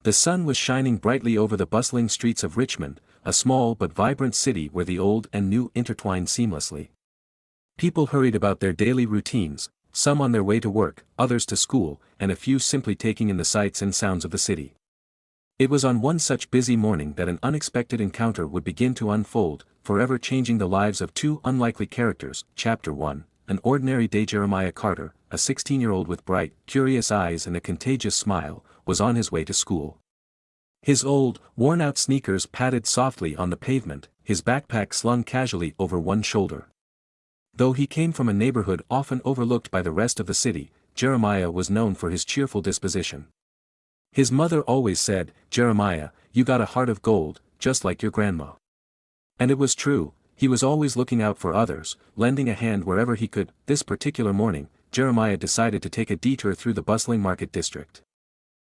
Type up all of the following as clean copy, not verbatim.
The sun was shining brightly over the bustling streets of Richmond, a small but vibrant city where the old and new intertwined seamlessly. People hurried about their daily routines, some on their way to work, others to school, and a few simply taking in the sights and sounds of the city. It was on one such busy morning that an unexpected encounter would begin to unfold, forever changing the lives of two unlikely characters. Chapter 1, An ordinary day. Jeremiah Carter, a 16-year-old with bright, curious eyes and a contagious smile, was on his way to school. His old, worn-out sneakers padded softly on the pavement, his backpack slung casually over one shoulder. Though he came from a neighborhood often overlooked by the rest of the city, Jeremiah was known for his cheerful disposition. His mother always said, "Jeremiah, you got a heart of gold, just like your grandma." And it was true, he was always looking out for others, lending a hand wherever he could. This particular morning, Jeremiah decided to take a detour through the bustling market district.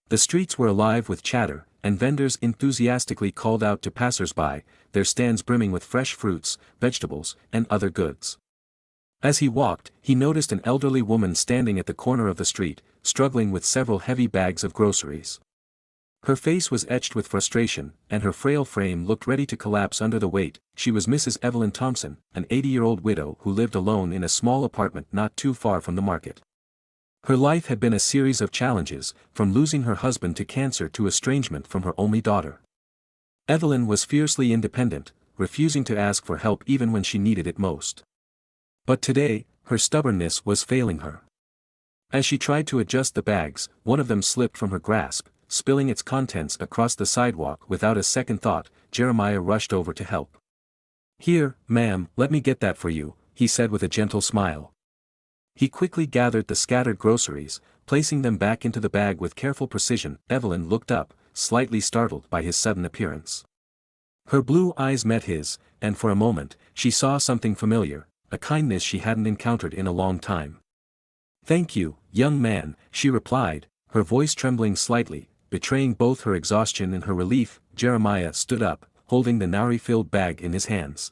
The streets were alive with chatter, and vendors enthusiastically called out to passers-by, their stands brimming with fresh fruits, vegetables, and other goods. As he walked, he noticed an elderly woman standing at the corner of the street, struggling with several heavy bags of groceries. Her face was etched with frustration, and her frail frame looked ready to collapse under the weight. She was Mrs. Evelyn Thompson, an 80-year-old widow who lived alone in a small apartment not too far from the market. Her life had been a series of challenges, from losing her husband to cancer to estrangement from her only daughter. Evelyn was fiercely independent, refusing to ask for help even when she needed it most. But today, her stubbornness was failing her. As she tried to adjust the bags, one of them slipped from her grasp, spilling its contents across the sidewalk. Without a second thought, Jeremiah rushed over to help. "Here, ma'am, let me get that for you," he said with a gentle smile. He quickly gathered the scattered groceries, placing them back into the bag with careful precision. Evelyn looked up, slightly startled by his sudden appearance. Her blue eyes met his, and for a moment, she saw something familiar, a kindness she hadn't encountered in a long time. "Thank you, young man," she replied, her voice trembling slightly, betraying both her exhaustion and her relief. Jeremiah stood up, holding the nari-filled bag in his hands.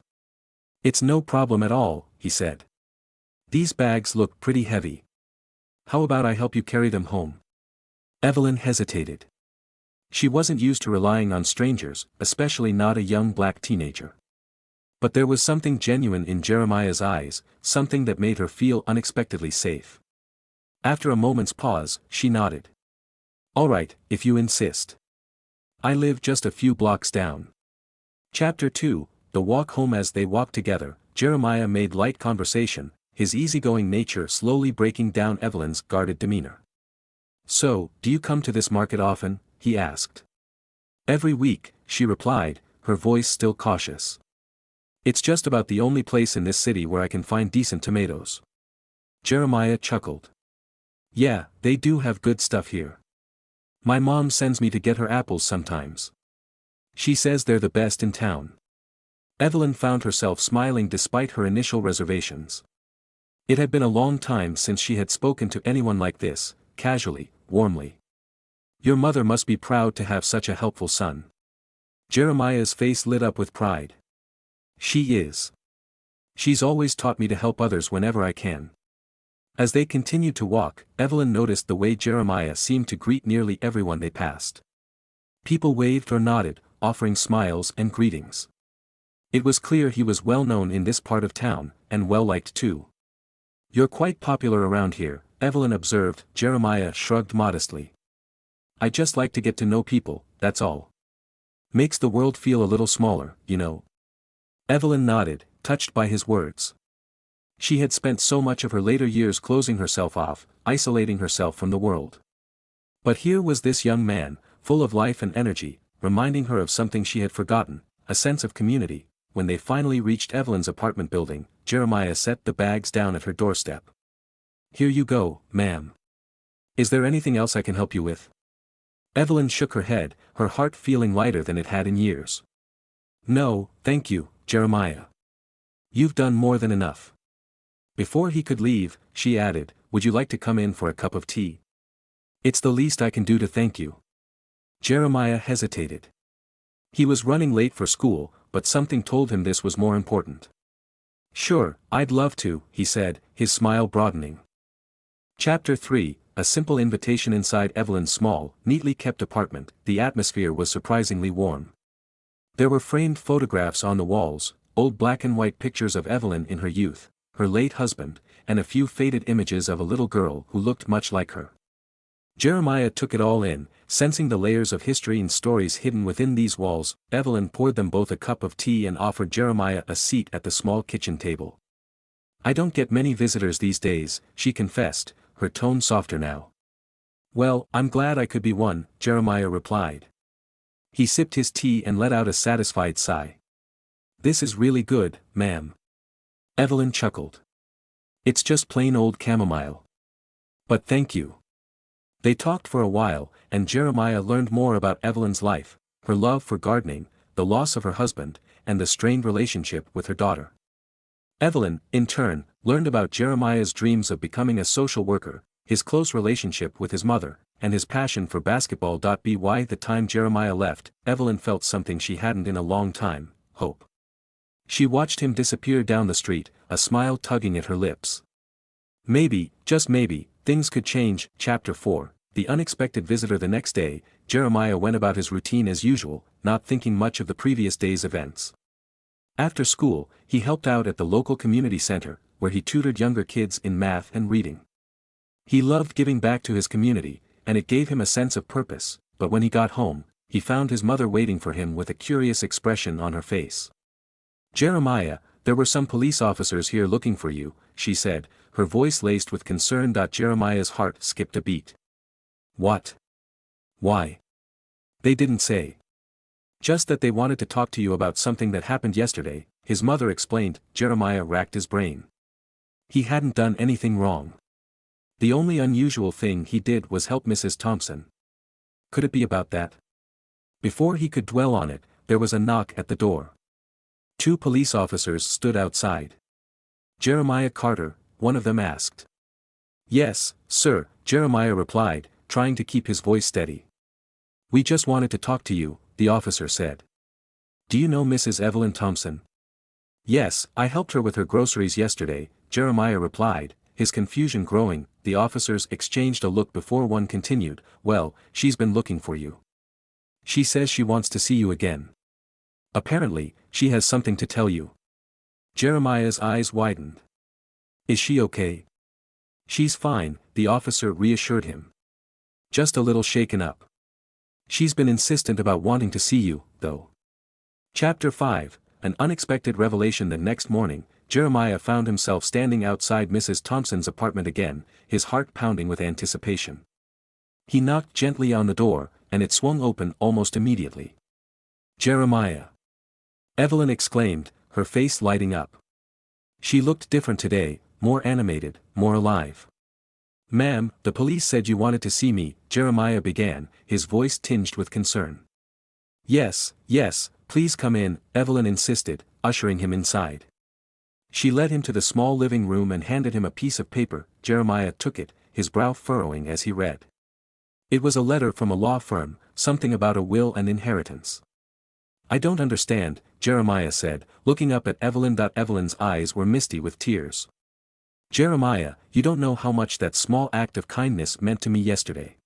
"It's no problem at all," he said. "These bags look pretty heavy. How about I help you carry them home?" Evelyn hesitated. She wasn't used to relying on strangers, especially not a young black teenager. But there was something genuine in Jeremiah's eyes, something that made her feel unexpectedly safe. After a moment's pause, she nodded. "All right, if you insist. I live just a few blocks down." Chapter 2, The Walk Home. As they walked together, Jeremiah made light conversation, his easygoing nature slowly breaking down Evelyn's guarded demeanor. "So, do you come to this market often?" he asked. "Every week," she replied, her voice still cautious. "It's just about the only place in this city where I can find decent tomatoes." Jeremiah chuckled. "Yeah, they do have good stuff here. My mom sends me to get her apples sometimes. She says they're the best in town." Evelyn found herself smiling despite her initial reservations. It had been a long time since she had spoken to anyone like this, casually, warmly. "Your mother must be proud to have such a helpful son." Jeremiah's face lit up with pride. "She is. She's always taught me to help others whenever I can." As they continued to walk, Evelyn noticed the way Jeremiah seemed to greet nearly everyone they passed. People waved or nodded, offering smiles and greetings. It was clear he was well known in this part of town, and well liked too. "You're quite popular around here," Evelyn observed. Jeremiah shrugged modestly. "I just like to get to know people, that's all. Makes the world feel a little smaller, you know." Evelyn nodded, touched by his words. She had spent so much of her later years closing herself off, isolating herself from the world. But here was this young man, full of life and energy, reminding her of something she had forgotten, a sense of community. When they finally reached Evelyn's apartment building, Jeremiah set the bags down at her doorstep. "Here you go, ma'am. Is there anything else I can help you with?" Evelyn shook her head, her heart feeling lighter than it had in years. "No, thank you, Jeremiah. You've done more than enough." Before he could leave, she added, "Would you like to come in for a cup of tea? It's the least I can do to thank you." Jeremiah hesitated. He was running late for school, but something told him this was more important. "Sure, I'd love to," he said, his smile broadening. Chapter 3, A simple invitation inside Evelyn's small, neatly kept apartment. The atmosphere was surprisingly warm. There were framed photographs on the walls, old black and white pictures of Evelyn in her youth, her late husband, and a few faded images of a little girl who looked much like her. Jeremiah took it all in, sensing the layers of history and stories hidden within these walls. Evelyn poured them both a cup of tea and offered Jeremiah a seat at the small kitchen table. "I don't get many visitors these days," she confessed, her tone softer now. "Well, I'm glad I could be one," Jeremiah replied. He sipped his tea and let out a satisfied sigh. "This is really good, ma'am." Evelyn chuckled. "It's just plain old chamomile. But thank you." They talked for a while, and Jeremiah learned more about Evelyn's life, her love for gardening, the loss of her husband, and the strained relationship with her daughter. Evelyn, in turn, learned about Jeremiah's dreams of becoming a social worker, his close relationship with his mother, and his passion for basketball. By the time Jeremiah left, Evelyn felt something she hadn't in a long time: hope. She watched him disappear down the street, a smile tugging at her lips. Maybe, just maybe, things could change. Chapter 4, The unexpected visitor. The next day, Jeremiah went about his routine as usual, not thinking much of the previous day's events. After school, he helped out at the local community center, where he tutored younger kids in math and reading. He loved giving back to his community, and it gave him a sense of purpose. But when he got home, he found his mother waiting for him with a curious expression on her face. "Jeremiah, there were some police officers here looking for you," she said, her voice laced with concern. Jeremiah's heart skipped a beat. "What? Why?" "They didn't say. Just that they wanted to talk to you about something that happened yesterday," his mother explained. Jeremiah racked his brain. He hadn't done anything wrong. The only unusual thing he did was help Mrs. Thompson. Could it be about that? Before he could dwell on it, there was a knock at the door. 2 police officers stood outside. "Jeremiah Carter?" one of them asked. "Yes, sir," Jeremiah replied, trying to keep his voice steady. "We just wanted to talk to you," the officer said. "Do you know Mrs. Evelyn Thompson?" "Yes, I helped her with her groceries yesterday," Jeremiah replied, his confusion growing. The officers exchanged a look before one continued. "Well, she's been looking for you. She says she wants to see you again. Apparently, she has something to tell you." Jeremiah's eyes widened. "Is she okay?" "She's fine," the officer reassured him. "Just a little shaken up. She's been insistent about wanting to see you, though." Chapter 5, An unexpected revelation. The next morning, Jeremiah found himself standing outside Mrs. Thompson's apartment again, his heart pounding with anticipation. He knocked gently on the door, and it swung open almost immediately. "Jeremiah!" Evelyn exclaimed, her face lighting up. She looked different today, more animated, more alive. "Ma'am, the police said you wanted to see me," Jeremiah began, his voice tinged with concern. Yes, please come in," Evelyn insisted, ushering him inside. She led him to the small living room and handed him a piece of paper. Jeremiah took it, his brow furrowing as he read. It was a letter from a law firm, something about a will and inheritance. "I don't understand," Jeremiah said, looking up at Evelyn. Evelyn's eyes were misty with tears. "Jeremiah, you don't know how much that small act of kindness meant to me yesterday.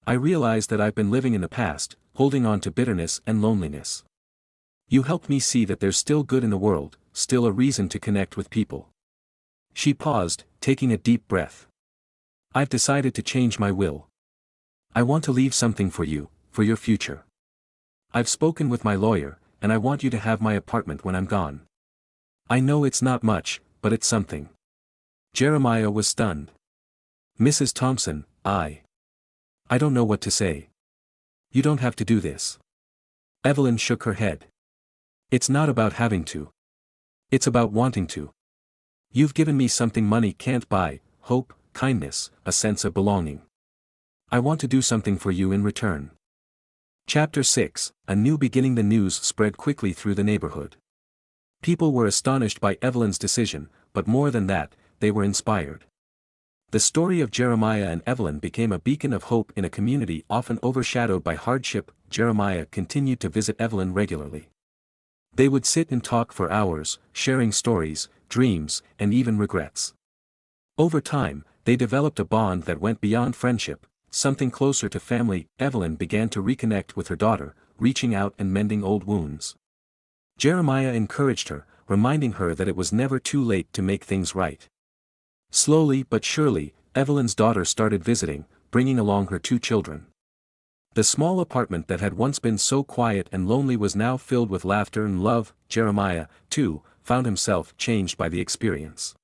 I realize that I've been living in the past, holding on to bitterness and loneliness. You helped me see that there's still good in the world, still a reason to connect with people." She paused, taking a deep breath. "I've decided to change my will. I want to leave something for you, for your future. I've spoken with my lawyer, and I want you to have my apartment when I'm gone. I know it's not much, but it's something." Jeremiah was stunned. "Mrs. Thompson, I don't know what to say. You don't have to do this." Evelyn shook her head. "It's not about having to. It's about wanting to. You've given me something money can't buy: hope, kindness, a sense of belonging. I want to do something for you in return." Chapter 6, A New Beginning. The news spread quickly through the neighborhood. People were astonished by Evelyn's decision, but more than that, they were inspired. The story of Jeremiah and Evelyn became a beacon of hope in a community often overshadowed by hardship. Jeremiah continued to visit Evelyn regularly. They would sit and talk for hours, sharing stories, dreams, and even regrets. Over time, They developed a bond that went beyond friendship, something closer to family. Evelyn began to reconnect with her daughter, reaching out and mending old wounds. Jeremiah encouraged her, reminding her that it was never too late to make things right. Slowly but surely, Evelyn's daughter started visiting, bringing along her 2 children. The small apartment that had once been so quiet and lonely was now filled with laughter and love. Jeremiah, too, found himself changed by the experience.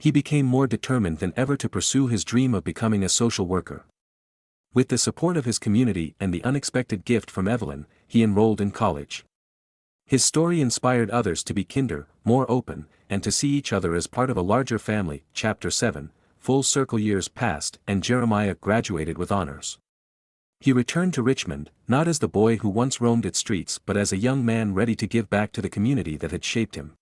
He became more determined than ever to pursue his dream of becoming a social worker. With the support of his community and the unexpected gift from Evelyn, he enrolled in college. His story inspired others to be kinder, more open, and to see each other as part of a larger family. Chapter 7. Full circle. Years passed and Jeremiah graduated with honors. He returned to Richmond, not as the boy who once roamed its streets but as a young man ready to give back to the community that had shaped him.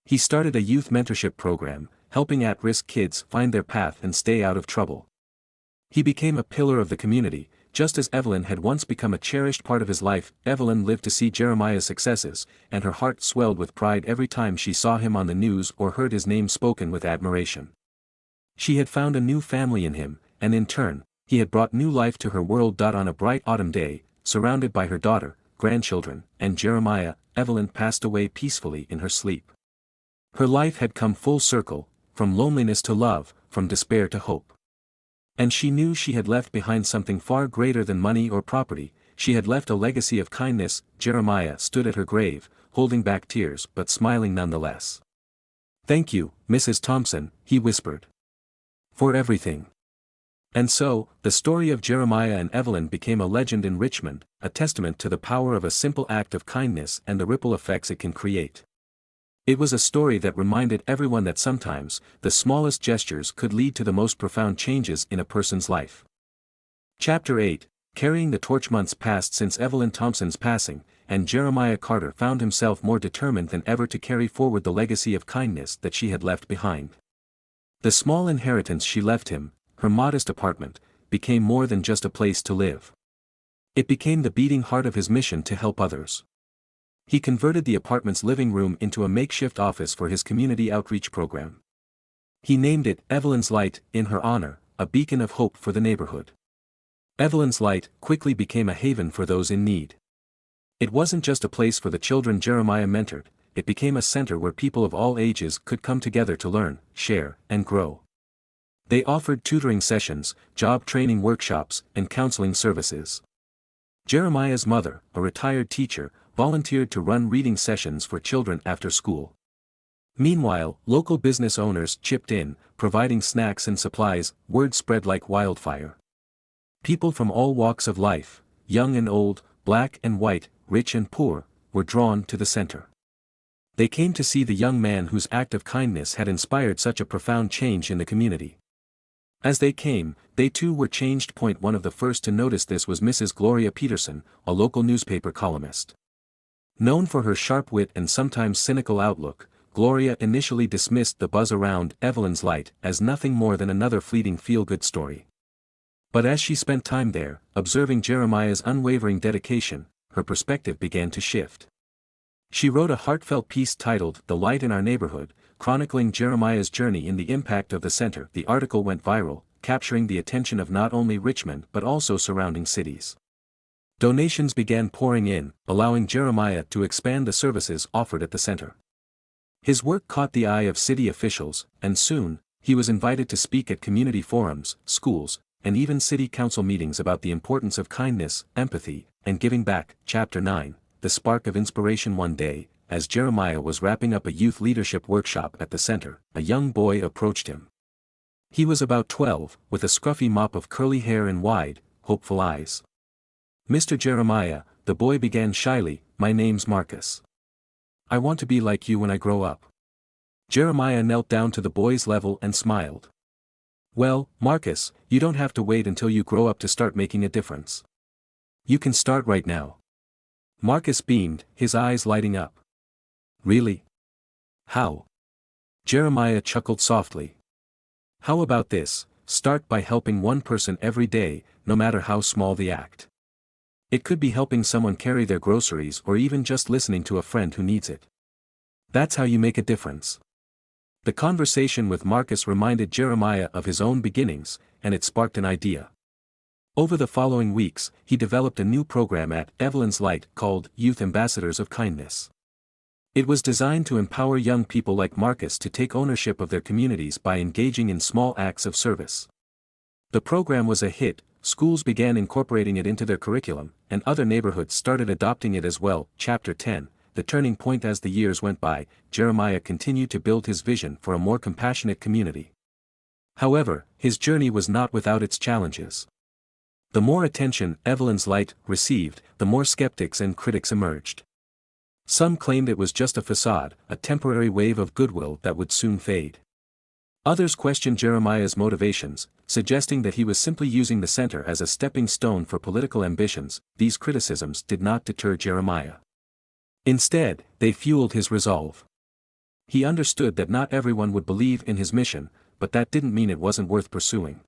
He started a youth mentorship program, helping at-risk kids find their path and stay out of trouble. He became a pillar of the community, just as Evelyn had once become a cherished part of his life. Evelyn lived to see Jeremiah's successes, and her heart swelled with pride every time she saw him on the news or heard his name spoken with admiration. She had found a new family in him, and in turn, he had brought new life to her world. On a bright autumn day, surrounded by her daughter, grandchildren, and Jeremiah, Evelyn passed away peacefully in her sleep. Her life had come full circle, from loneliness to love, from despair to hope. And she knew she had left behind something far greater than money or property. She had left a legacy of kindness. Jeremiah stood at her grave, holding back tears but smiling nonetheless. "Thank you, Mrs. Thompson," he whispered, "for everything." And so, the story of Jeremiah and Evelyn became a legend in Richmond, a testament to the power of a simple act of kindness and the ripple effects it can create. It was a story that reminded everyone that sometimes, the smallest gestures could lead to the most profound changes in a person's life. Chapter 8. Carrying the torch. Months passed since Evelyn Thompson's passing, and Jeremiah Carter found himself more determined than ever to carry forward the legacy of kindness that she had left behind. The small inheritance she left him, her modest apartment, became more than just a place to live. It became the beating heart of his mission to help others. He converted the apartment's living room into a makeshift office for his community outreach program. He named it Evelyn's Light, in her honor, a beacon of hope for the neighborhood. Evelyn's Light quickly became a haven for those in need. It wasn't just a place for the children Jeremiah mentored, it became a center where people of all ages could come together to learn, share, and grow. They offered tutoring sessions, job training workshops, and counseling services. Jeremiah's mother, a retired teacher, volunteered to run reading sessions for children after school. Meanwhile, local business owners chipped in, providing snacks and supplies. Word spread like wildfire. People from all walks of life, young and old, black and white, rich and poor, were drawn to the center. They came to see the young man whose act of kindness had inspired such a profound change in the community. As they came, they too were changed. One of the first to notice this was Mrs. Gloria Peterson, a local newspaper columnist. Known for her sharp wit and sometimes cynical outlook, Gloria initially dismissed the buzz around Evelyn's Light as nothing more than another fleeting feel-good story. But as she spent time there, observing Jeremiah's unwavering dedication, her perspective began to shift. She wrote a heartfelt piece titled "The Light in Our Neighborhood," chronicling Jeremiah's journey and the impact of the center. The article went viral, capturing the attention of not only Richmond but also surrounding cities. Donations began pouring in, allowing Jeremiah to expand the services offered at the center. His work caught the eye of city officials, and soon, he was invited to speak at community forums, schools, and even city council meetings about the importance of kindness, empathy, and giving back. Chapter 9. The Spark of Inspiration. One day, as Jeremiah was wrapping up a youth leadership workshop at the center, a young boy approached him. He was about 12, with a scruffy mop of curly hair and wide, hopeful eyes. "Mr. Jeremiah," the boy began shyly, "my name's Marcus. I want to be like you when I grow up." Jeremiah knelt down to the boy's level and smiled. "Well, Marcus, you don't have to wait until you grow up to start making a difference. You can start right now." Marcus beamed, his eyes lighting up. "Really? How?" Jeremiah chuckled softly. "How about this? Start by helping one person every day, no matter how small the act. It could be helping someone carry their groceries or even just listening to a friend who needs it. That's how you make a difference." The conversation with Marcus reminded Jeremiah of his own beginnings, and it sparked an idea. Over the following weeks, he developed a new program at Evelyn's Light called Youth Ambassadors of Kindness. It was designed to empower young people like Marcus to take ownership of their communities by engaging in small acts of service. The program was a hit, schools began incorporating it into their curriculum, and other neighborhoods started adopting it as well. Chapter 10, the turning point. As the years went by, Jeremiah continued to build his vision for a more compassionate community. However, his journey was not without its challenges. The more attention Evelyn's Light received, the more skeptics and critics emerged. Some claimed it was just a facade, a temporary wave of goodwill that would soon fade. Others questioned Jeremiah's motivations, suggesting that he was simply using the center as a stepping stone for political ambitions. These criticisms did not deter Jeremiah. Instead, they fueled his resolve. He understood that not everyone would believe in his mission, but that didn't mean it wasn't worth pursuing.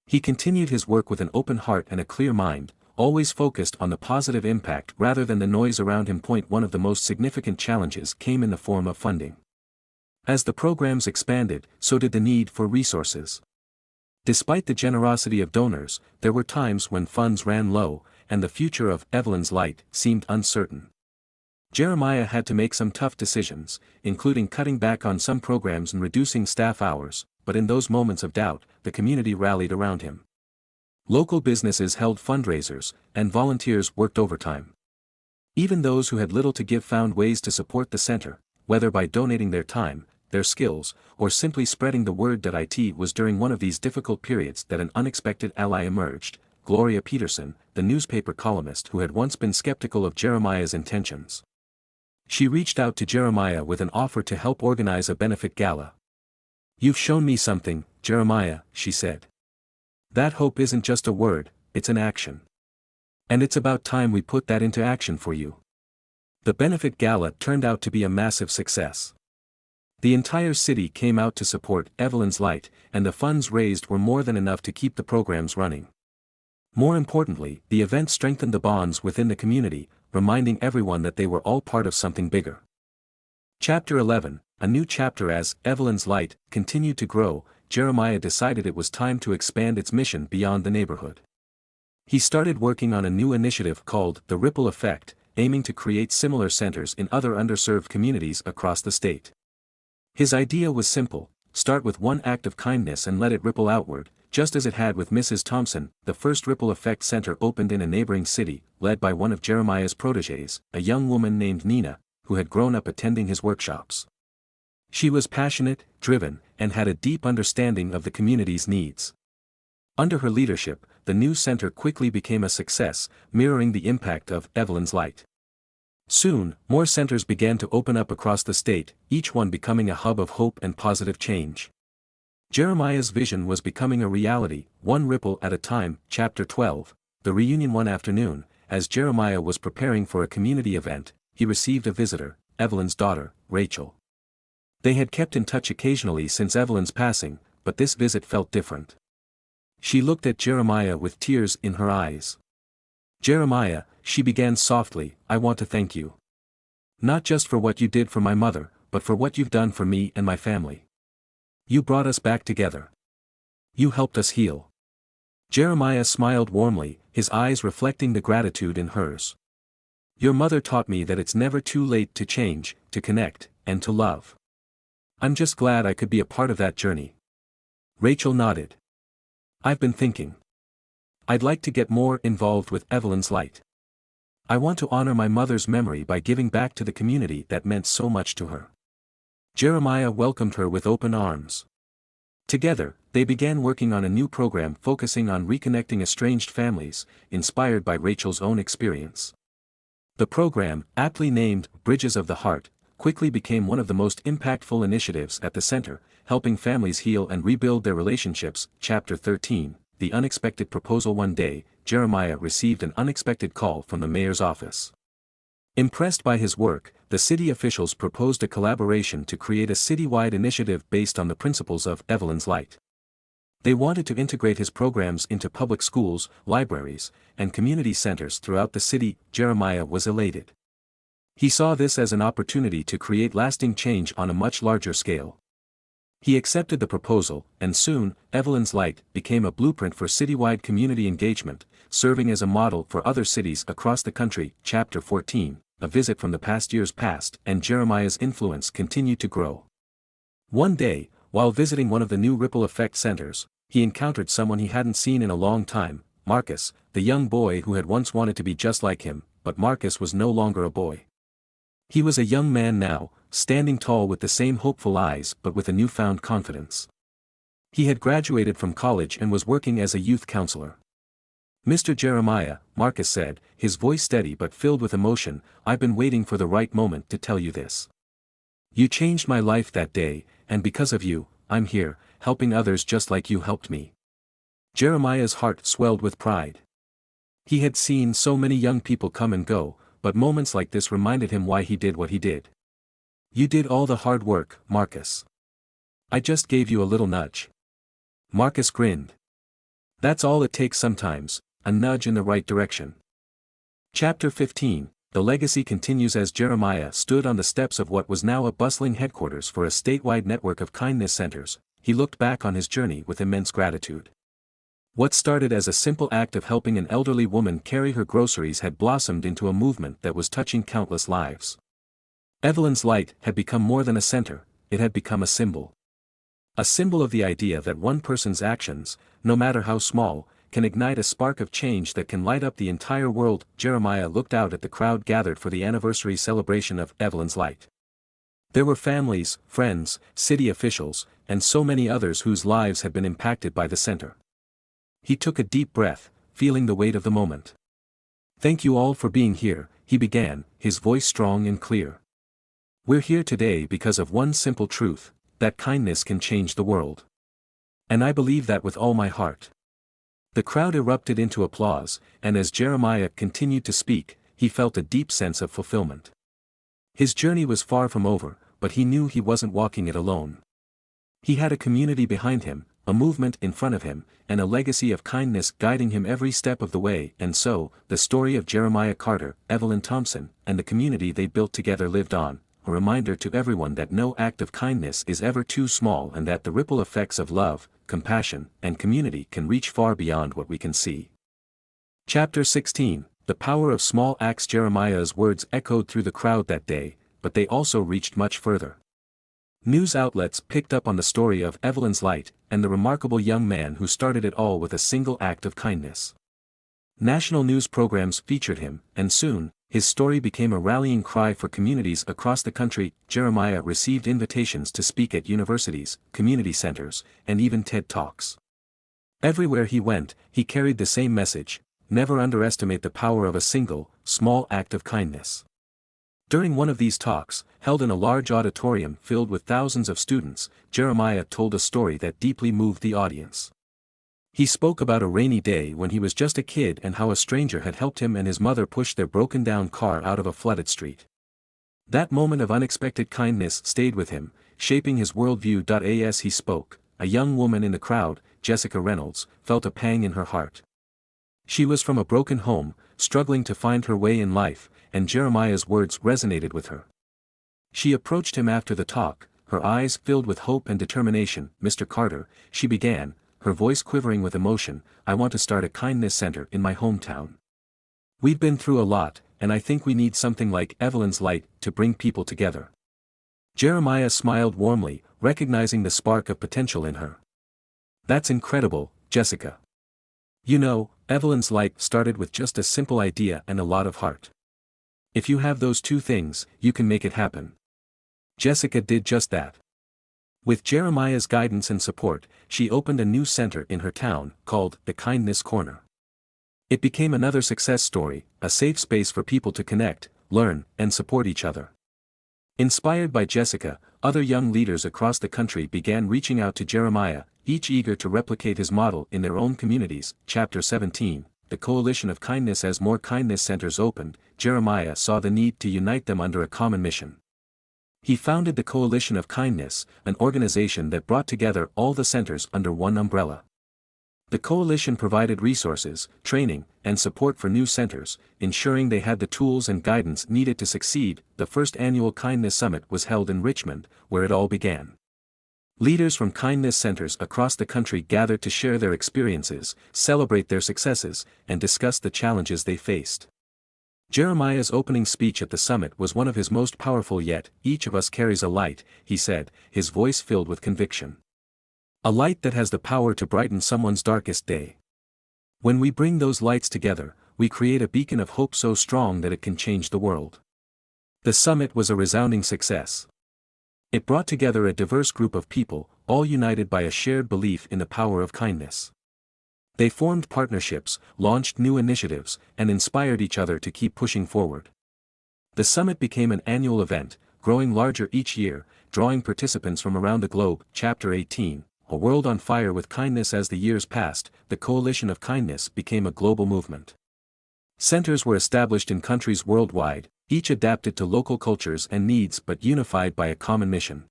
He continued his work with an open heart and a clear mind, always focused on the positive impact rather than the noise around him. One of the most significant challenges came in the form of funding. As the programs expanded, so did the need for resources. Despite the generosity of donors, there were times when funds ran low, and the future of Evelyn's Light seemed uncertain. Jeremiah had to make some tough decisions, including cutting back on some programs and reducing staff hours, but in those moments of doubt, the community rallied around him. Local businesses held fundraisers, and volunteers worked overtime. Even those who had little to give found ways to support the center, whether by donating their time, their skills, or simply spreading the word. It was during one of these difficult periods that an unexpected ally emerged, Gloria Peterson, the newspaper columnist who had once been skeptical of Jeremiah's intentions. She reached out to Jeremiah with an offer to help organize a benefit gala. "You've shown me something, Jeremiah," she said. "That hope isn't just a word, it's an action. And it's about time we put that into action for you." The benefit gala turned out to be a massive success. The entire city came out to support Evelyn's Light, and the funds raised were more than enough to keep the programs running. More importantly, the event strengthened the bonds within the community, reminding everyone that they were all part of something bigger. Chapter 11, a new chapter. As Evelyn's Light continued to grow, Jeremiah decided it was time to expand its mission beyond the neighborhood. He started working on a new initiative called the Ripple Effect, aiming to create similar centers in other underserved communities across the state. His idea was simple: start with one act of kindness and let it ripple outward, just as it had with Mrs. Thompson. The first Ripple Effect Center opened in a neighboring city, led by one of Jeremiah's protégés, a young woman named Nina, who had grown up attending his workshops. She was passionate, driven, and had a deep understanding of the community's needs. Under her leadership, the new center quickly became a success, mirroring the impact of Evelyn's Light. Soon, more centers began to open up across the state, each one becoming a hub of hope and positive change. Jeremiah's vision was becoming a reality, one ripple at a time. Chapter 12, the reunion. One afternoon, as Jeremiah was preparing for a community event, he received a visitor, Evelyn's daughter, Rachel. They had kept in touch occasionally since Evelyn's passing, but this visit felt different. She looked at Jeremiah with tears in her eyes. "Jeremiah," she began softly, "I want to thank you. Not just for what you did for my mother, but for what you've done for me and my family. You brought us back together. You helped us heal." Jeremiah smiled warmly, his eyes reflecting the gratitude in hers. "Your mother taught me that it's never too late to change, to connect, and to love. I'm just glad I could be a part of that journey." Rachel nodded. "I've been thinking. I'd like to get more involved with Evelyn's Light. I want to honor my mother's memory by giving back to the community that meant so much to her." Jeremiah welcomed her with open arms. Together, they began working on a new program focusing on reconnecting estranged families, inspired by Rachel's own experience. The program, aptly named Bridges of the Heart, quickly became one of the most impactful initiatives at the center, helping families heal and rebuild their relationships. Chapter 13, the unexpected proposal. One day, Jeremiah received an unexpected call from the mayor's office. Impressed by his work, the city officials proposed a collaboration to create a citywide initiative based on the principles of Evelyn's Light. They wanted to integrate his programs into public schools, libraries, and community centers throughout the city. Jeremiah was elated. He saw this as an opportunity to create lasting change on a much larger scale. He accepted the proposal, and soon, Evelyn's Light became a blueprint for citywide community engagement, serving as a model for other cities across the country. Chapter 14, A Visit from the Past. Years passed, and Jeremiah's influence continued to grow. One day, while visiting one of the new ripple effect centers, he encountered someone he hadn't seen in a long time, Marcus, the young boy who had once wanted to be just like him, but Marcus was no longer a boy. He was a young man now, standing tall with the same hopeful eyes but with a newfound confidence. He had graduated from college and was working as a youth counselor. "Mr. Jeremiah," Marcus said, his voice steady but filled with emotion, "I've been waiting for the right moment to tell you this. You changed my life that day, and because of you, I'm here, helping others just like you helped me." Jeremiah's heart swelled with pride. He had seen so many young people come and go, but moments like this reminded him why he did what he did. "You did all the hard work, Marcus. I just gave you a little nudge." Marcus grinned. "That's all it takes sometimes, a nudge in the right direction." Chapter 15, The legacy continues. As Jeremiah stood on the steps of what was now a bustling headquarters for a statewide network of kindness centers, he looked back on his journey with immense gratitude. What started as a simple act of helping an elderly woman carry her groceries had blossomed into a movement that was touching countless lives. Evelyn's Light had become more than a center, it had become a symbol. A symbol of the idea that one person's actions, no matter how small, can ignite a spark of change that can light up the entire world. Jeremiah looked out at the crowd gathered for the anniversary celebration of Evelyn's Light. There were families, friends, city officials, and so many others whose lives had been impacted by the center. He took a deep breath, feeling the weight of the moment. "Thank you all for being here," he began, his voice strong and clear. "We're here today because of one simple truth, that kindness can change the world. And I believe that with all my heart." The crowd erupted into applause, and as Jeremiah continued to speak, he felt a deep sense of fulfillment. His journey was far from over, but he knew he wasn't walking it alone. He had a community behind him, a movement in front of him, and a legacy of kindness guiding him every step of the way. And so, the story of Jeremiah Carter, Evelyn Thompson, and the community they built together lived on, a reminder to everyone that no act of kindness is ever too small and that the ripple effects of love, compassion, and community can reach far beyond what we can see. Chapter 16, The Power of Small Acts. Jeremiah's words echoed through the crowd that day, but they also reached much further. News outlets picked up on the story of Evelyn's Light, and the remarkable young man who started it all with a single act of kindness. National news programs featured him, and soon, his story became a rallying cry for communities across the country. Jeremiah received invitations to speak at universities, community centers, and even TED Talks. Everywhere he went, he carried the same message: never underestimate the power of a single, small act of kindness. During one of these talks, held in a large auditorium filled with thousands of students, Jeremiah told a story that deeply moved the audience. He spoke about a rainy day when he was just a kid and how a stranger had helped him and his mother push their broken-down car out of a flooded street. That moment of unexpected kindness stayed with him, shaping his worldview. As he spoke, a young woman in the crowd, Jessica Reynolds, felt a pang in her heart. She was from a broken home, struggling to find her way in life, and Jeremiah's words resonated with her. She approached him after the talk, her eyes filled with hope and determination. "Mr. Carter," she began, her voice quivering with emotion, "I want to start a kindness center in my hometown. We've been through a lot, and I think we need something like Evelyn's Light to bring people together." Jeremiah smiled warmly, recognizing the spark of potential in her. "That's incredible, Jessica. You know, Evelyn's Light started with just a simple idea and a lot of heart. If you have those two things, you can make it happen." Jessica did just that. With Jeremiah's guidance and support, she opened a new center in her town, called the Kindness Corner. It became another success story, a safe space for people to connect, learn, and support each other. Inspired by Jessica, other young leaders across the country began reaching out to Jeremiah, each eager to replicate his model in their own communities. Chapter 17, The Coalition of Kindness. As more kindness centers opened, Jeremiah saw the need to unite them under a common mission. He founded the Coalition of Kindness, an organization that brought together all the centers under one umbrella. The coalition provided resources, training, and support for new centers, ensuring they had the tools and guidance needed to succeed. The first annual Kindness Summit was held in Richmond, where it all began. Leaders from kindness centers across the country gathered to share their experiences, celebrate their successes, and discuss the challenges they faced. Jeremiah's opening speech at the summit was one of his most powerful yet. Each of us carries a light, he said, his voice filled with conviction. A light that has the power to brighten someone's darkest day. When we bring those lights together, we create a beacon of hope so strong that it can change the world. The summit was a resounding success. It brought together a diverse group of people, all united by a shared belief in the power of kindness. They formed partnerships, launched new initiatives, and inspired each other to keep pushing forward. The summit became an annual event, growing larger each year, drawing participants from around the globe. Chapter 18, A World on Fire with Kindness. As the years passed, the Coalition of Kindness became a global movement. Centers were established in countries worldwide, each adapted to local cultures and needs but unified by a common mission.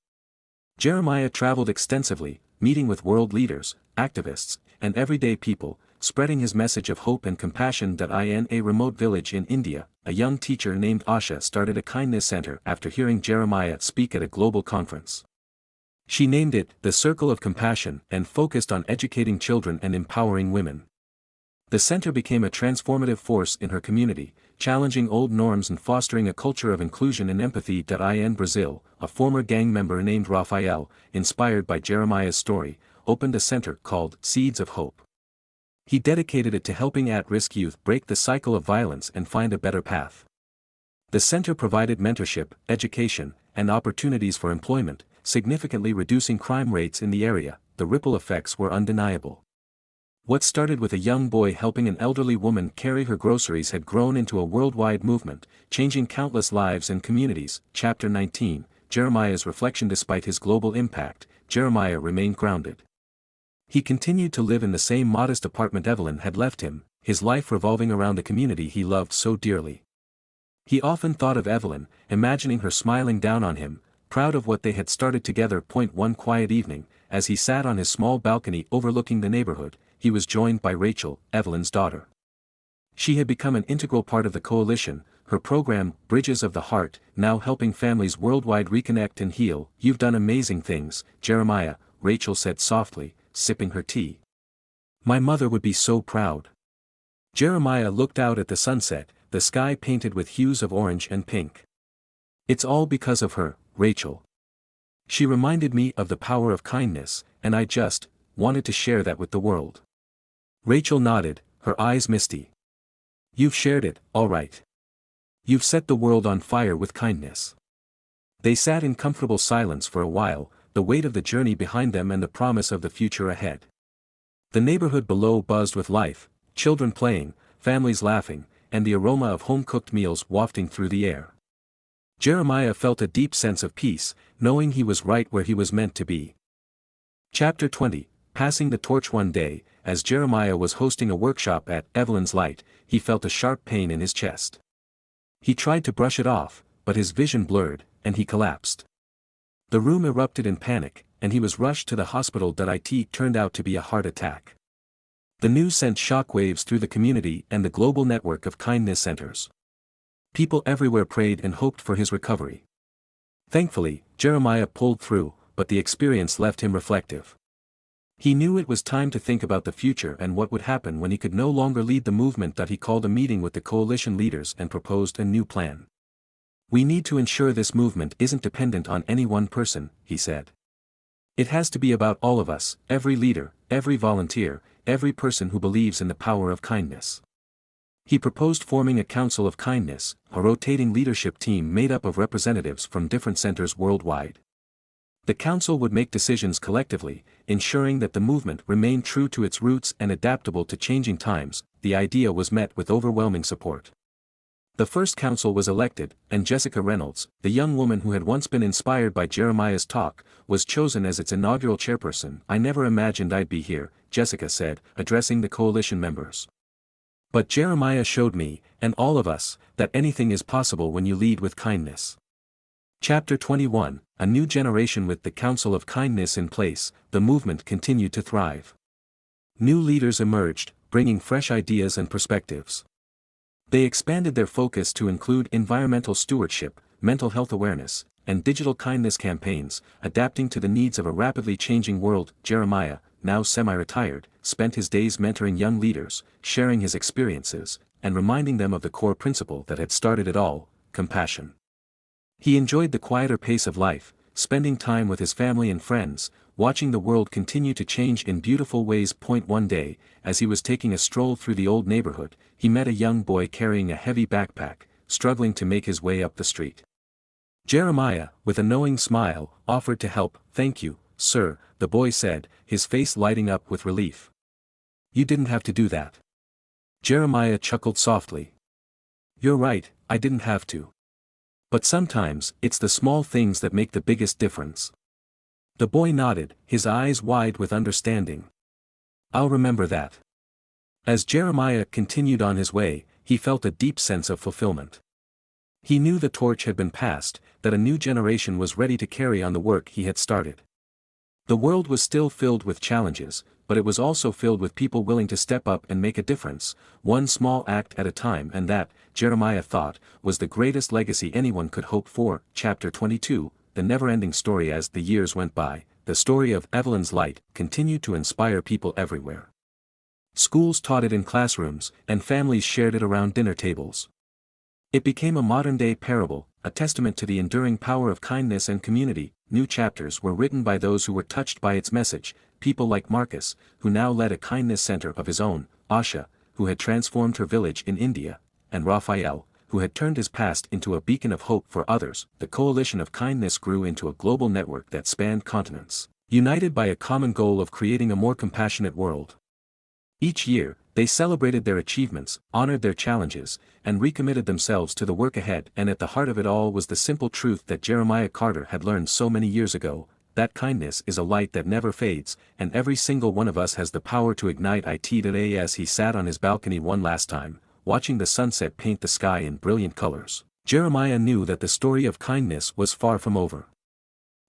Jeremiah traveled extensively, meeting with world leaders, activists, and everyday people, spreading his message of hope and compassion. In a remote village in India, a young teacher named Asha started a kindness center after hearing Jeremiah speak at a global conference. She named it the Circle of Compassion and focused on educating children and empowering women. The center became a transformative force in her community, challenging old norms and fostering a culture of inclusion and empathy. In Brazil, a former gang member named Rafael, inspired by Jeremiah's story, opened a center called Seeds of Hope. He dedicated it to helping at-risk youth break the cycle of violence and find a better path. The center provided mentorship, education, and opportunities for employment, significantly reducing crime rates in the area. The ripple effects were undeniable. What started with a young boy helping an elderly woman carry her groceries had grown into a worldwide movement, changing countless lives and communities. Chapter 19, Jeremiah's reflection. Despite his global impact, Jeremiah remained grounded. He continued to live in the same modest apartment Evelyn had left him, his life revolving around the community he loved so dearly. He often thought of Evelyn, imagining her smiling down on him, proud of what they had started together. One quiet evening, as he sat on his small balcony overlooking the neighborhood, he was joined by Rachel, Evelyn's daughter. She had become an integral part of the coalition, her program, Bridges of the Heart, now helping families worldwide reconnect and heal. You've done amazing things, Jeremiah, Rachel said softly, sipping her tea. My mother would be so proud. Jeremiah looked out at the sunset, the sky painted with hues of orange and pink. It's all because of her, Rachel. She reminded me of the power of kindness, and I just wanted to share that with the world. Rachel nodded, her eyes misty. You've shared it, all right. You've set the world on fire with kindness. They sat in comfortable silence for a while, the weight of the journey behind them and the promise of the future ahead. The neighborhood below buzzed with life, children playing, families laughing, and the aroma of home-cooked meals wafting through the air. Jeremiah felt a deep sense of peace, knowing he was right where he was meant to be. Chapter 20, Passing the Torch. One day, as Jeremiah was hosting a workshop at Evelyn's Light, he felt a sharp pain in his chest. He tried to brush it off, but his vision blurred, and he collapsed. The room erupted in panic, and he was rushed to the hospital. It turned out to be a heart attack. The news sent shockwaves through the community and the global network of kindness centers. People everywhere prayed and hoped for his recovery. Thankfully, Jeremiah pulled through, but the experience left him reflective. He knew it was time to think about the future and what would happen when he could no longer lead the movement. He called a meeting with the coalition leaders and proposed a new plan. We need to ensure this movement isn't dependent on any one person, he said. It has to be about all of us, every leader, every volunteer, every person who believes in the power of kindness. He proposed forming a Council of Kindness, a rotating leadership team made up of representatives from different centers worldwide. The council would make decisions collectively, ensuring that the movement remained true to its roots and adaptable to changing times. The idea was met with overwhelming support. The first council was elected, and Jessica Reynolds, the young woman who had once been inspired by Jeremiah's talk, was chosen as its inaugural chairperson. I never imagined I'd be here, Jessica said, addressing the coalition members. But Jeremiah showed me, and all of us, that anything is possible when you lead with kindness. Chapter 21, A New Generation. With the Council of Kindness in place, the movement continued to thrive. New leaders emerged, bringing fresh ideas and perspectives. They expanded their focus to include environmental stewardship, mental health awareness, and digital kindness campaigns, adapting to the needs of a rapidly changing world. Jeremiah, now semi-retired, spent his days mentoring young leaders, sharing his experiences, and reminding them of the core principle that had started it all: compassion. He enjoyed the quieter pace of life, spending time with his family and friends, watching the world continue to change in beautiful ways. One day, as he was taking a stroll through the old neighborhood, he met a young boy carrying a heavy backpack, struggling to make his way up the street. Jeremiah, with a knowing smile, offered to help. "Thank you, sir," the boy said, his face lighting up with relief. "You didn't have to do that." Jeremiah chuckled softly. "You're right, I didn't have to. But sometimes, it's the small things that make the biggest difference." The boy nodded, his eyes wide with understanding. "I'll remember that." As Jeremiah continued on his way, he felt a deep sense of fulfillment. He knew the torch had been passed, that a new generation was ready to carry on the work he had started. The world was still filled with challenges, but it was also filled with people willing to step up and make a difference, one small act at a time, and that, Jeremiah thought, was the greatest legacy anyone could hope for. Chapter 22, the never-ending story. As the years went by, the story of Evelyn's Light continued to inspire people everywhere. Schools taught it in classrooms, and families shared it around dinner tables. It became a modern-day parable, a testament to the enduring power of kindness and community. New chapters were written by those who were touched by its message, people like Marcus, who now led a kindness center of his own, Asha, who had transformed her village in India, and Raphael, who had turned his past into a beacon of hope for others. The coalition of kindness grew into a global network that spanned continents, united by a common goal of creating a more compassionate world. Each year, they celebrated their achievements, honored their challenges, and recommitted themselves to the work ahead. And at the heart of it all was the simple truth that Jeremiah Carter had learned so many years ago, that kindness is a light that never fades, and every single one of us has the power to ignite it today. As he sat on his balcony one last time, watching the sunset paint the sky in brilliant colors, Jeremiah knew that the story of kindness was far from over.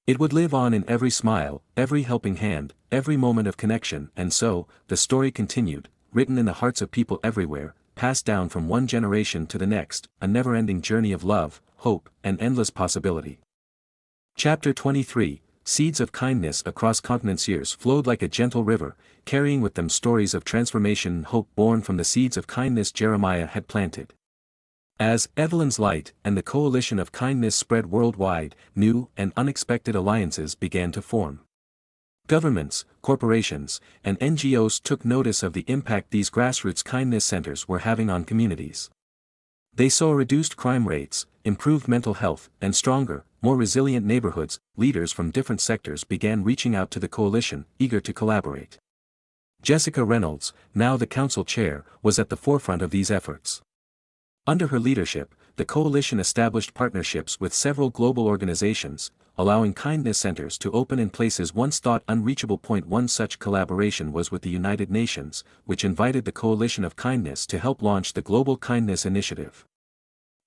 It would live on in every smile, every helping hand, every moment of connection. And so, the story continued, written in the hearts of people everywhere, passed down from one generation to the next, a never-ending journey of love, hope, and endless possibility. Chapter 23, Seeds of Kindness. Across continents, years flowed like a gentle river, carrying with them stories of transformation and hope born from the seeds of kindness Jeremiah had planted. As Evelyn's Light and the coalition of kindness spread worldwide, new and unexpected alliances began to form. Governments, corporations, and NGOs took notice of the impact these grassroots kindness centers were having on communities. They saw reduced crime rates, improved mental health, and stronger, more resilient neighborhoods. Leaders from different sectors began reaching out to the coalition, eager to collaborate. Jessica Reynolds, now the council chair, was at the forefront of these efforts. Under her leadership, the coalition established partnerships with several global organizations, allowing kindness centers to open in places once thought unreachable. One such collaboration was with the United Nations, which invited the Coalition of Kindness to help launch the Global Kindness Initiative.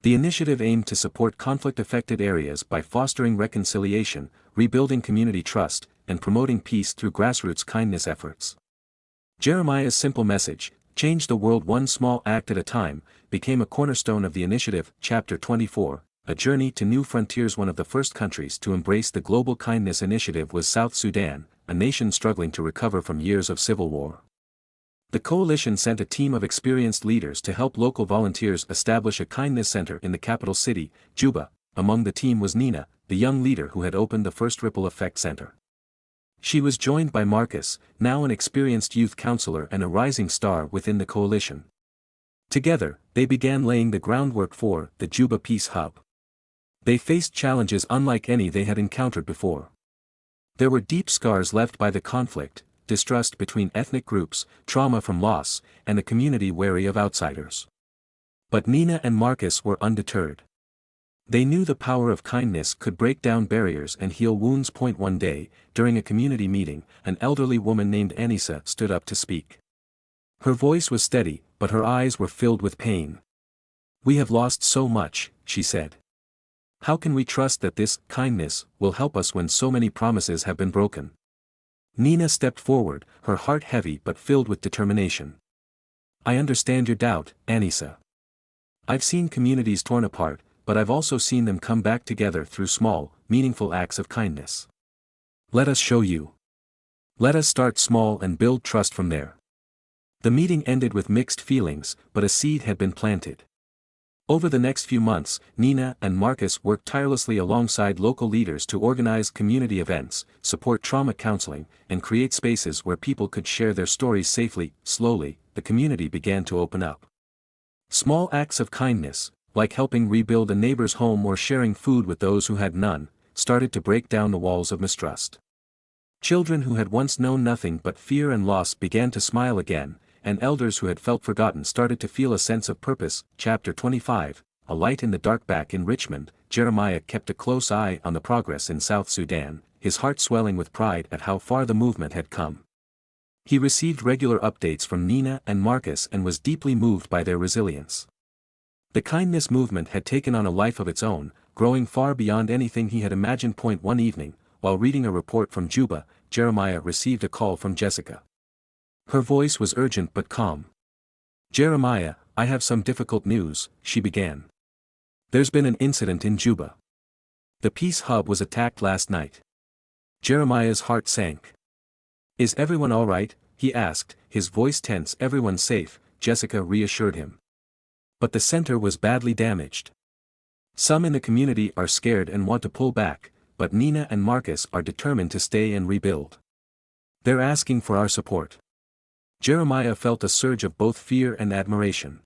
The initiative aimed to support conflict-affected areas by fostering reconciliation, rebuilding community trust, and promoting peace through grassroots kindness efforts. Jeremiah's simple message, "Change the world one small act at a time," became a cornerstone of the initiative. Chapter 24, A Journey to New Frontiers. One of the first countries to embrace the Global Kindness Initiative was South Sudan, a nation struggling to recover from years of civil war. The coalition sent a team of experienced leaders to help local volunteers establish a kindness center in the capital city, Juba. Among the team was Nina, the young leader who had opened the first Ripple Effect Center. She was joined by Marcus, now an experienced youth counselor and a rising star within the coalition. Together, they began laying the groundwork for the Juba Peace Hub. They faced challenges unlike any they had encountered before. There were deep scars left by the conflict, distrust between ethnic groups, trauma from loss, and a community wary of outsiders. But Nina and Marcus were undeterred. They knew the power of kindness could break down barriers and heal wounds. One day, during a community meeting, an elderly woman named Anissa stood up to speak. Her voice was steady, but her eyes were filled with pain. "We have lost so much," she said. "How can we trust that this kindness will help us when so many promises have been broken?" Nina stepped forward, her heart heavy but filled with determination. "I understand your doubt, Anissa. I've seen communities torn apart, but I've also seen them come back together through small, meaningful acts of kindness. Let us show you. Let us start small and build trust from there. The meeting ended with mixed feelings, but a seed had been planted. Over the next few months, Nina and Marcus worked tirelessly alongside local leaders to organize community events, support trauma counseling, and create spaces where people could share their stories safely. Slowly, the community began to open up. Small acts of kindness, like helping rebuild a neighbor's home or sharing food with those who had none, started to break down the walls of mistrust. Children who had once known nothing but fear and loss began to smile again, and elders who had felt forgotten started to feel a sense of purpose. Chapter 25, A Light in the Dark. Back in Richmond, Jeremiah kept a close eye on the progress in South Sudan, his heart swelling with pride at how far the movement had come. He received regular updates from Nina and Marcus and was deeply moved by their resilience. The kindness movement had taken on a life of its own, growing far beyond anything he had imagined. One evening, while reading a report from Juba, Jeremiah received a call from Jessica. Her voice was urgent but calm. "Jeremiah, I have some difficult news," she began. "There's been an incident in Juba. The Peace Hub was attacked last night." Jeremiah's heart sank. "Is everyone all right?" he asked, his voice tense. "Everyone's safe," Jessica reassured him. "But the center was badly damaged. Some in the community are scared and want to pull back, but Nina and Marcus are determined to stay and rebuild. They're asking for our support." Jeremiah felt a surge of both fear and admiration.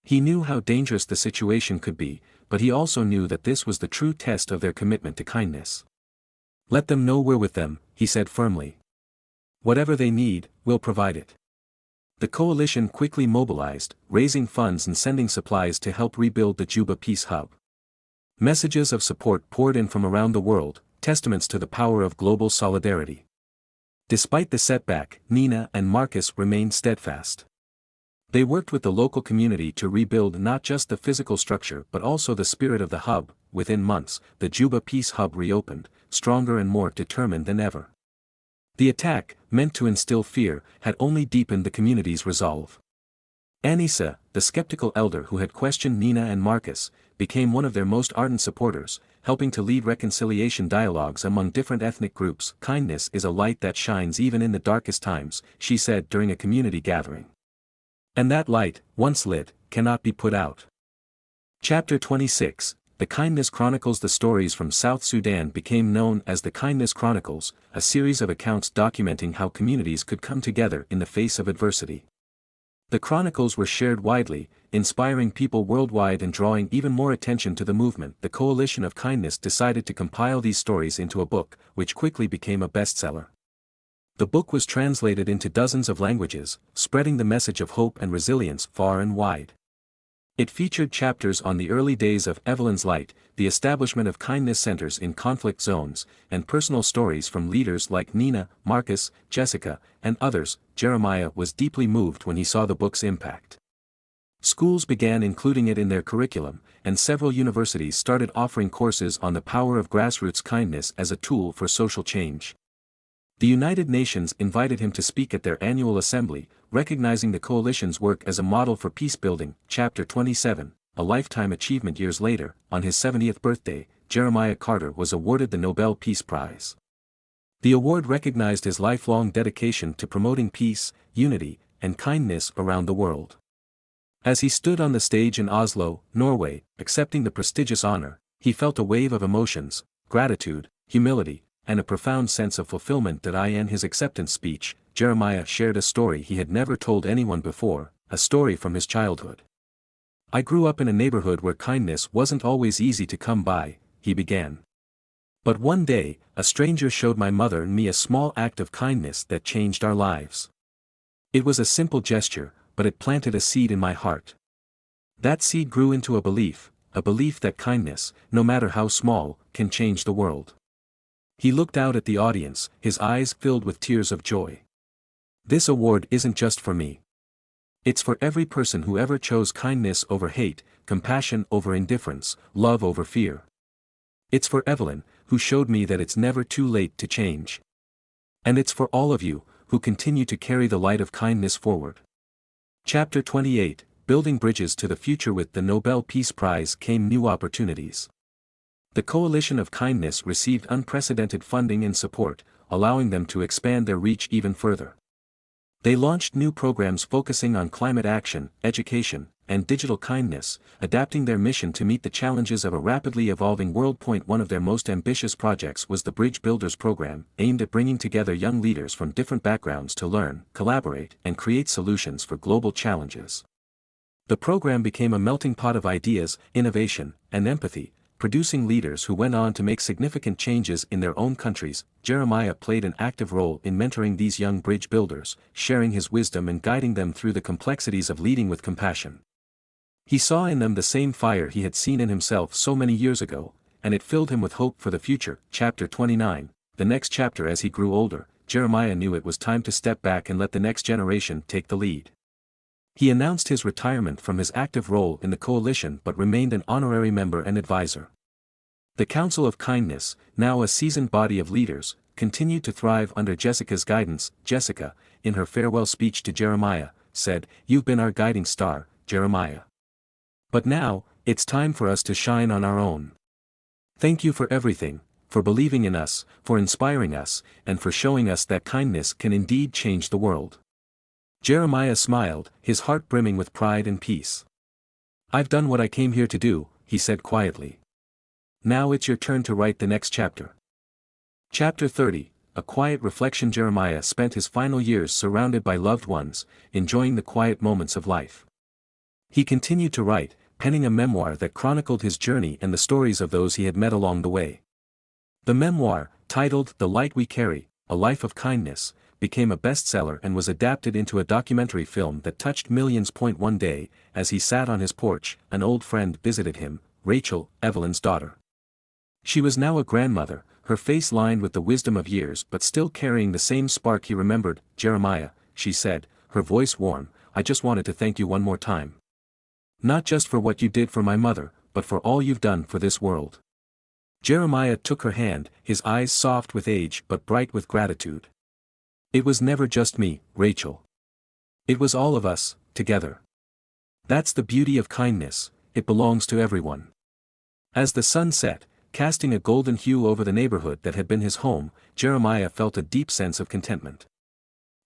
He knew how dangerous the situation could be, but he also knew that this was the true test of their commitment to kindness. "Let them know we're with them," he said firmly. "Whatever they need, we'll provide it." The coalition quickly mobilized, raising funds and sending supplies to help rebuild the Juba Peace Hub. Messages of support poured in from around the world, testaments to the power of global solidarity. Despite the setback, Nina and Marcus remained steadfast. They worked with the local community to rebuild not just the physical structure but also the spirit of the hub. Within months, the Juba Peace Hub reopened, stronger and more determined than ever. The attack, meant to instill fear, had only deepened the community's resolve. Anissa, the skeptical elder who had questioned Nina and Marcus, became one of their most ardent supporters, helping to lead reconciliation dialogues among different ethnic groups. "Kindness is a light that shines even in the darkest times," she said during a community gathering. "And that light, once lit, cannot be put out." Chapter 26, The Kindness Chronicles. The stories from South Sudan became known as the Kindness Chronicles, a series of accounts documenting how communities could come together in the face of adversity. The chronicles were shared widely, inspiring people worldwide and drawing even more attention to the movement. The Coalition of Kindness decided to compile these stories into a book, which quickly became a bestseller. The book was translated into dozens of languages, spreading the message of hope and resilience far and wide. It featured chapters on the early days of Evelyn's Light, the establishment of kindness centers in conflict zones, and personal stories from leaders like Nina, Marcus, Jessica, and others. Jeremiah was deeply moved when he saw the book's impact. Schools began including it in their curriculum, and several universities started offering courses on the power of grassroots kindness as a tool for social change. The United Nations invited him to speak at their annual assembly, recognizing the coalition's work as a model for peace-building. Chapter 27, A Lifetime Achievement. Years later, on his 70th birthday, Jeremiah Carter was awarded the Nobel Peace Prize. The award recognized his lifelong dedication to promoting peace, unity, and kindness around the world. As he stood on the stage in Oslo, Norway, accepting the prestigious honor, he felt a wave of emotions: gratitude, humility, and a profound sense of fulfillment. In his acceptance speech, Jeremiah shared a story he had never told anyone before, a story from his childhood. "I grew up in a neighborhood where kindness wasn't always easy to come by," he began. "But one day, a stranger showed my mother and me a small act of kindness that changed our lives. It was a simple gesture, but it planted a seed in my heart. That seed grew into a belief that kindness, no matter how small, can change the world." He looked out at the audience, his eyes filled with tears of joy. "This award isn't just for me. It's for every person who ever chose kindness over hate, compassion over indifference, love over fear. It's for Evelyn, who showed me that it's never too late to change. And it's for all of you, who continue to carry the light of kindness forward." Chapter 28, building bridges to the future. With the Nobel Peace Prize came new opportunities. The Coalition of Kindness received unprecedented funding and support, allowing them to expand their reach even further. They launched new programs focusing on climate action, education, and digital kindness, adapting their mission to meet the challenges of a rapidly evolving world. One of their most ambitious projects was the Bridge Builders program, aimed at bringing together young leaders from different backgrounds to learn, collaborate, and create solutions for global challenges. The program became a melting pot of ideas, innovation, and empathy, producing leaders who went on to make significant changes in their own countries. Jeremiah played an active role in mentoring these young bridge builders, sharing his wisdom and guiding them through the complexities of leading with compassion. He saw in them the same fire he had seen in himself so many years ago, and it filled him with hope for the future. Chapter 29, the next chapter. As he grew older, Jeremiah knew it was time to step back and let the next generation take the lead. He announced his retirement from his active role in the coalition but remained an honorary member and advisor. The Council of Kindness, now a seasoned body of leaders, continued to thrive under Jessica's guidance. Jessica, in her farewell speech to Jeremiah, said, "You've been our guiding star, Jeremiah. But now, it's time for us to shine on our own. Thank you for everything, for believing in us, for inspiring us, and for showing us that kindness can indeed change the world." Jeremiah smiled, his heart brimming with pride and peace. "I've done what I came here to do," he said quietly. "Now it's your turn to write the next chapter." Chapter 30, a quiet reflection. Jeremiah spent his final years surrounded by loved ones, enjoying the quiet moments of life. He continued to write, penning a memoir that chronicled his journey and the stories of those he had met along the way. The memoir, titled The Light We Carry, A Life of Kindness, became a bestseller and was adapted into a documentary film that touched millions. One day, as he sat on his porch, an old friend visited him, Rachel, Evelyn's daughter. She was now a grandmother, her face lined with the wisdom of years but still carrying the same spark he remembered. "Jeremiah," she said, her voice warm, "I just wanted to thank you one more time. Not just for what you did for my mother, but for all you've done for this world." Jeremiah took her hand, his eyes soft with age but bright with gratitude. "It was never just me, Rachel. It was all of us, together. That's the beauty of kindness, it belongs to everyone." As the sun set, casting a golden hue over the neighborhood that had been his home, Jeremiah felt a deep sense of contentment.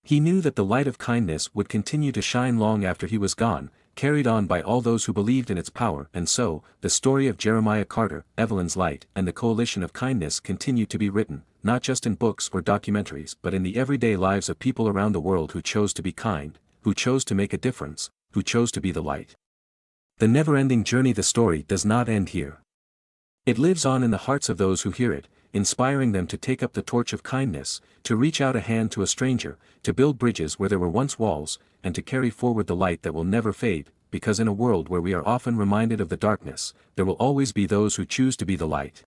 He knew that the light of kindness would continue to shine long after he was gone, carried on by all those who believed in its power. And so, the story of Jeremiah Carter, Evelyn's Light, and the Coalition of Kindness continued to be written, not just in books or documentaries but in the everyday lives of people around the world who chose to be kind, who chose to make a difference, who chose to be the light. The never-ending journey. The story does not end here. It lives on in the hearts of those who hear it, inspiring them to take up the torch of kindness, to reach out a hand to a stranger, to build bridges where there were once walls, and to carry forward the light that will never fade, because in a world where we are often reminded of the darkness, there will always be those who choose to be the light.